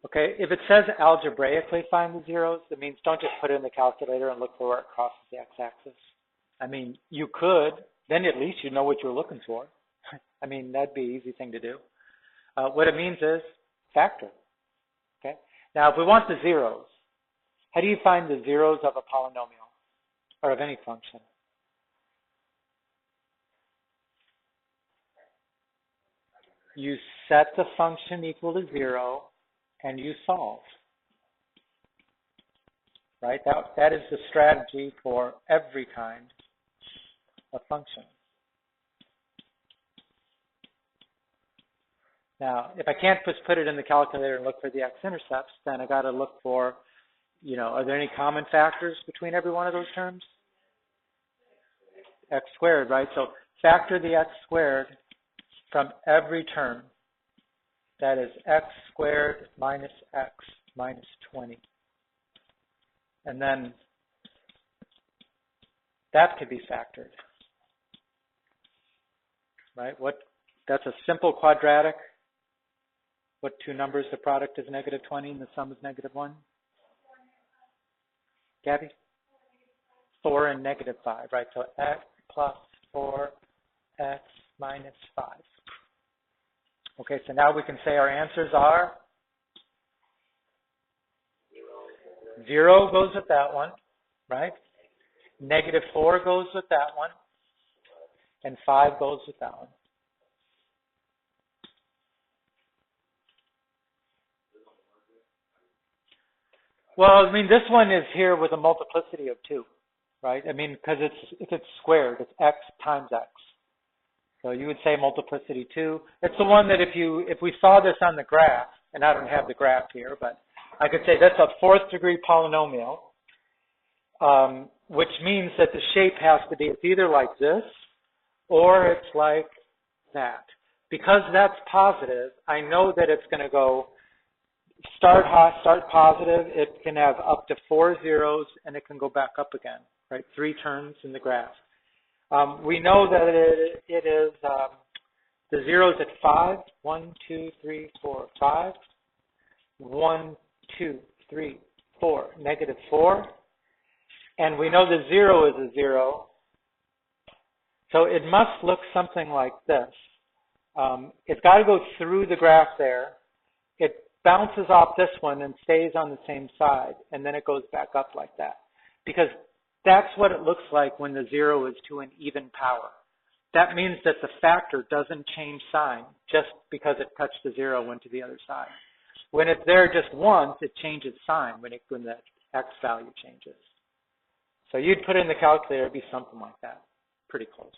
Okay, if it says algebraically find the zeros, that means don't just put it in the calculator and look for where it crosses the x-axis. I mean, you could, then at least you know what you're looking for. I mean, that'd be an easy thing to do. What it means is factor. Okay. Now, if we want the zeros, how do you find the zeros of a polynomial or of any function? You set the function equal to 0 and you solve. Right? That is the strategy for every kind of function. Now, if I can't just put it in the calculator and look for the x-intercepts, then I got to look for, are there any common factors between every one of those terms? X squared, right? So factor the x squared from every term. That is x squared minus x minus 20. And then that could be factored. Right? That's a simple quadratic. What two numbers? The product is negative 20 and the sum is negative 1. Gabby? 4 and negative 5, right? So x plus 4x minus 5. Okay, so now we can say our answers are 0 goes with that one, right? Negative 4 goes with that one. And 5 goes with that one. Well, I mean, this one is here with a multiplicity of 2, right? I mean, because if it's squared, it's x times x. So you would say multiplicity 2. It's the one that if we saw this on the graph, and I don't have the graph here, but I could say that's a 4th degree polynomial, which means that the shape has to be, it's either like this or it's like that. Because that's positive, I know that it's going to go start positive. It can have up to 4 zeros and it can go back up again, right? 3 turns in the graph. We know that it is the zeros at 5. 1, 2, 3, 4, 5. 1, 2, 3, 4, negative 4. And we know the 0 is a 0. So it must look something like this. It's got to go through the graph there. It bounces off this one and stays on the same side, and then it goes back up like that. Because that's what it looks like when the 0 is to an even power. That means that the factor doesn't change sign just because it touched the 0 and went to the other side. When it's there just once, it changes sign when the x value changes. So you'd put in the calculator, it'd be something like that. Pretty close.